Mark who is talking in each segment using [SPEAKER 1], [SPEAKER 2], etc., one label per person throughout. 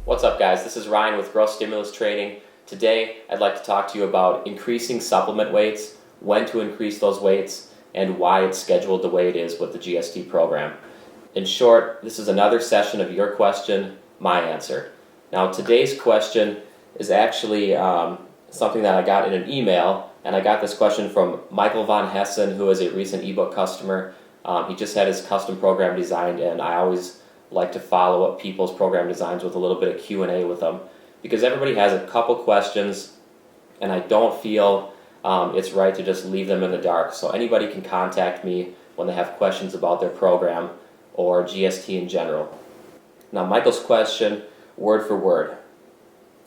[SPEAKER 1] What's up, guys? This is Ryan with Growth Stimulus Training. Today I'd like to talk to you about increasing supplement weights, when to increase those weights, and why it's scheduled the way it is with the GST program. In short, this is another session of your question, my answer. Now today's question is actually something that I got in an email, and I got this question from Michael Von Hessen, who is a recent ebook customer. He just had his custom program designed, and I always like to follow up people's program designs with a little bit of Q&A with them, because everybody has a couple questions and I don't feel it's right to just leave them in the dark. So anybody can contact me when they have questions about their program or GST in general. Now Michael's question, word for word: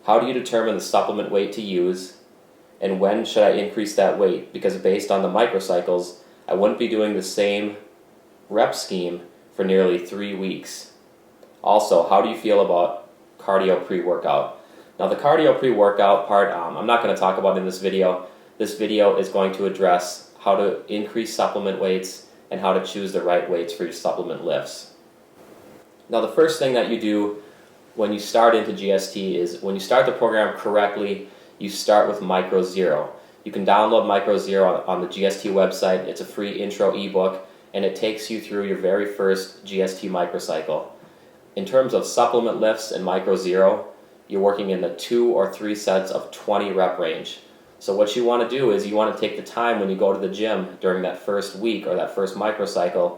[SPEAKER 1] how do you determine the supplement weight to use, and when should I increase that weight? Because based on the microcycles, I wouldn't be doing the same rep scheme for nearly 3 weeks. Also, how do you feel about cardio pre-workout? Now the cardio pre-workout part, I'm not going to talk about in this video. This video is going to address how to increase supplement weights and how to choose the right weights for your supplement lifts. Now the first thing that you do when you start into GST is, when you start the program correctly, you start with Micro Zero. You can download Micro Zero on the GST website. It's a free intro ebook, and it takes you through your very first GST microcycle. In terms of supplement lifts and Micro Zero, you're working in the 2 or 3 sets of 20 rep range. So what you want to do is you want to take the time when you go to the gym during that first week or that first microcycle,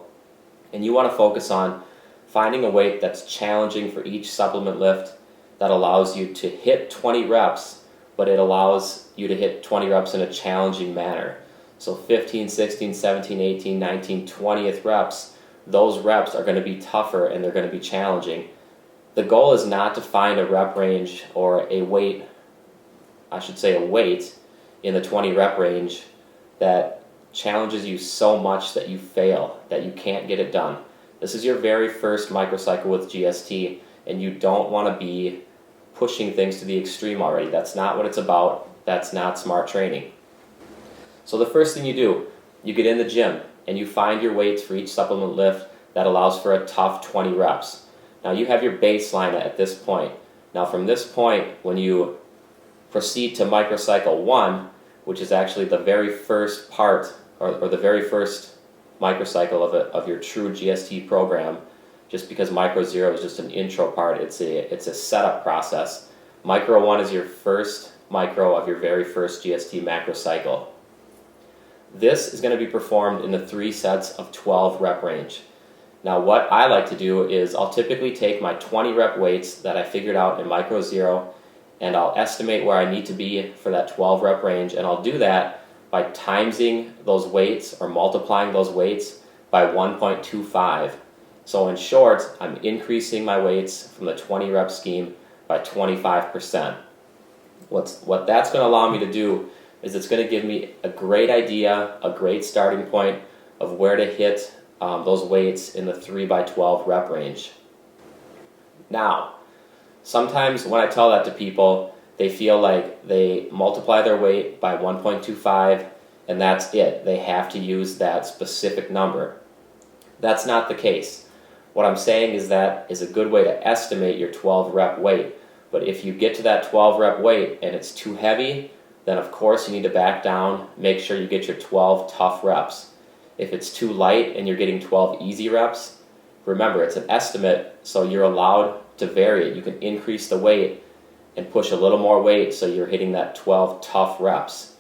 [SPEAKER 1] and you want to focus on finding a weight that's challenging for each supplement lift, that allows you to hit 20 reps, but it allows you to hit 20 reps in a challenging manner. So 15, 16, 17, 18, 19, 20th reps, those reps are going to be tougher and they're going to be challenging. The goal is not to find a rep range or a weight, I should say a weight, in the 20 rep range that challenges you so much that you fail, that you can't get it done. This is your very first microcycle with GST, and you don't want to be pushing things to the extreme already. That's not what it's about. That's not smart training. So the first thing you do, you get in the gym and you find your weights for each supplement lift that allows for a tough 20 reps. Now you have your baseline at this point. Now from this point, when you proceed to microcycle 1, which is actually the very first part or the very first microcycle of your true GST program, just because Micro Zero is just an intro part, it's a setup process. Micro 1 is your first micro of your very first GST macrocycle. This is going to be performed in the 3 sets of 12 rep range. Now what I like to do is I'll typically take my 20 rep weights that I figured out in Micro Zero, and I'll estimate where I need to be for that 12 rep range, and I'll do that by timesing those weights or multiplying those weights by 1.25. So in short, I'm increasing my weights from the 20 rep scheme by 25%. What that's going to allow me to do is it's going to give me a great idea, a great starting point of where to hit those weights in the 3x12 rep range. Now, sometimes when I tell that to people, they feel like they multiply their weight by 1.25 and that's it. They have to use that specific number. That's not the case. What I'm saying is that is a good way to estimate your 12 rep weight. But if you get to that 12 rep weight and it's too heavy, then of course you need to back down, make sure you get your 12 tough reps. If it's too light and you're getting 12 easy reps, remember it's an estimate, so you're allowed to vary it. You can increase the weight and push a little more weight so you're hitting that 12 tough reps.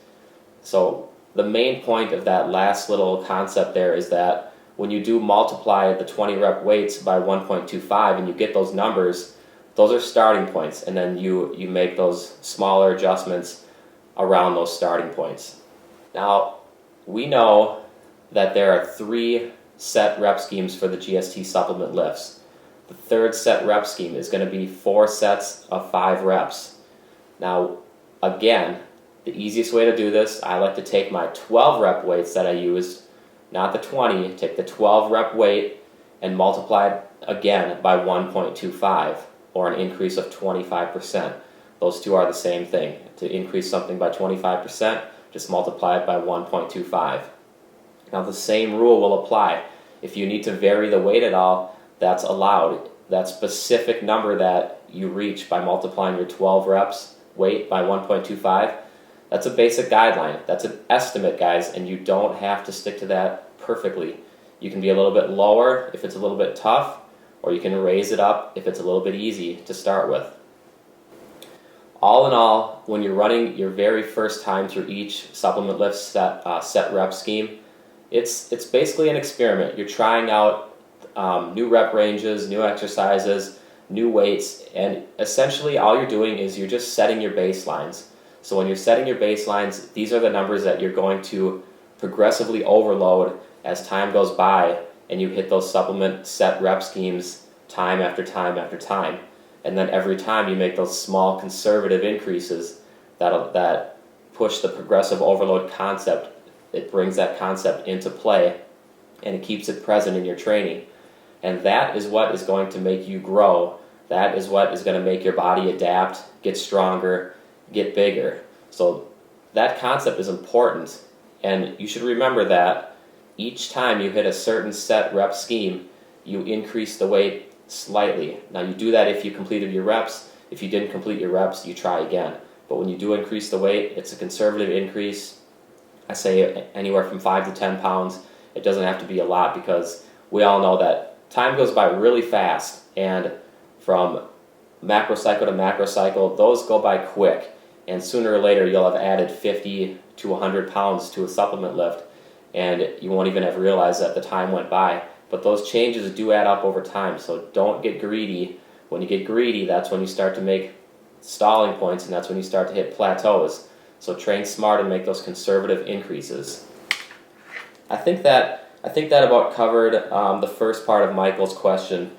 [SPEAKER 1] So the main point of that last little concept there is that when you do multiply the 20 rep weights by 1.25 and you get those numbers, those are starting points, and then you make those smaller adjustments around those starting points. Now, we know that there are 3 set rep schemes for the GST supplement lifts. The 3rd set rep scheme is going to be 4 sets of 5 reps. Now, again, the easiest way to do this, I like to take my 12 rep weights that I used, not the 20, take the 12 rep weight and multiply it again by 1.25, or an increase of 25%. Those two are the same thing. To increase something by 25%, just multiply it by 1.25. Now the same rule will apply. If you need to vary the weight at all, that's allowed. that specific number that you reach by multiplying your 12 reps weight by 1.25, that's a basic guideline. That's an estimate, guys, and you don't have to stick to that perfectly. You can be a little bit lower if it's a little bit tough, or you can raise it up if it's a little bit easy to start with. All in all, when you're running your very first time through each supplement lift set rep scheme, it's basically an experiment. You're trying out new rep ranges, new exercises, new weights, and essentially all you're doing is you're just setting your baselines. So when you're setting your baselines, these are the numbers that you're going to progressively overload as time goes by and you hit those supplement set rep schemes time after time after time. And then every time you make those small conservative increases that push the progressive overload concept. It brings that concept into play and it keeps it present in your training. And that is what is going to make you grow. That is what is going to make your body adapt, get stronger, get bigger. So that concept is important, and you should remember that each time you hit a certain set rep scheme, you increase the weight slightly. Now you do that if you completed your reps. If you didn't complete your reps, you try again. But when you do increase the weight, it's a conservative increase. I say anywhere from 5 to 10 pounds. It doesn't have to be a lot because we all know that time goes by really fast, and from macrocycle to macrocycle, those go by quick. And sooner or later, you'll have added 50 to 100 pounds to a supplement lift, and you won't even have realized that the time went by. But those changes do add up over time, so don't get greedy. When you get greedy, that's when you start to make stalling points, and that's when you start to hit plateaus. So train smart and make those conservative increases. I think that about covered the first part of Michael's question,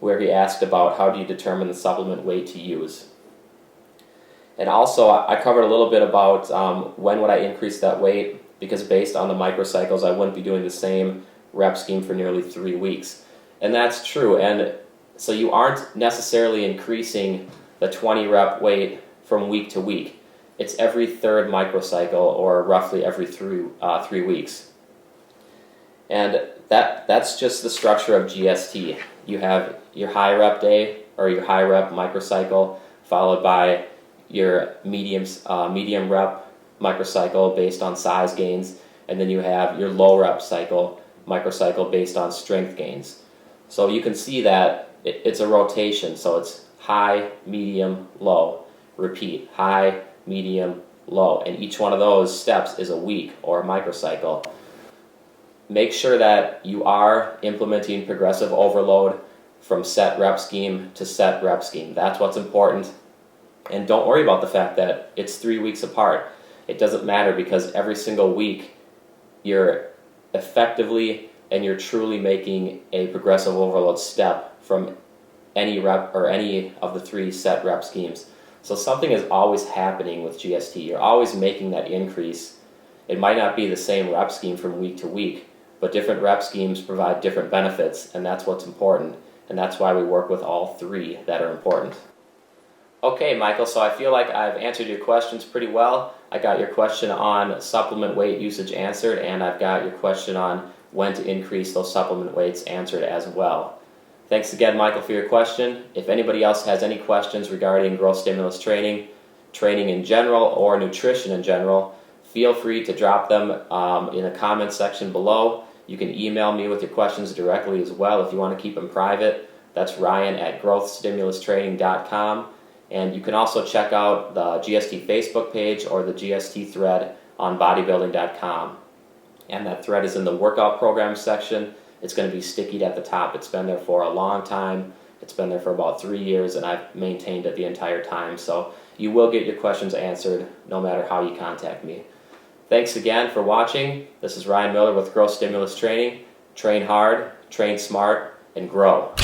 [SPEAKER 1] where he asked about how do you determine the supplement weight to use. And also, I covered a little bit about when would I increase that weight, because based on the microcycles, I wouldn't be doing the same rep scheme for nearly 3 weeks. And that's true. And so you aren't necessarily increasing the 20 rep weight from week to week. It's every third microcycle, or roughly every 3 weeks. And that's just the structure of GST. You have your high rep day, or your high rep microcycle, followed by your medium rep microcycle based on size gains, and then you have your low rep microcycle based on strength gains. So you can see that it's a rotation, so it's high, medium, low, repeat, high, medium, low, and each one of those steps is a week or a microcycle. Make sure that you are implementing progressive overload from set rep scheme to set rep scheme. That's what's important. And don't worry about the fact that it's 3 weeks apart. It doesn't matter, because every single week you're effectively and you're truly making a progressive overload step from any rep or any of the 3 set rep schemes. So something is always happening with GST. You're always making that increase. It might not be the same rep scheme from week to week, but different rep schemes provide different benefits, and that's what's important. And that's why we work with all 3 that are important. Okay, Michael, so I feel like I've answered your questions pretty well. I got your question on supplement weight usage answered, and I've got your question on when to increase those supplement weights answered as well. Thanks again, Michael, for your question. If anybody else has any questions regarding growth stimulus training, training in general, or nutrition in general, feel free to drop them in the comments section below. You can email me with your questions directly as well if you want to keep them private. That's Ryan@growthstimulustraining.com. And you can also check out the GST Facebook page or the GST thread on bodybuilding.com. And that thread is in the workout program section. It's going to be stickied at the top. It's been there for a long time. It's been there for about 3 years, and I've maintained it the entire time. So you will get your questions answered no matter how you contact me. Thanks again for watching. This is Ryan Miller with Growth Stimulus Training. Train hard, train smart, and grow.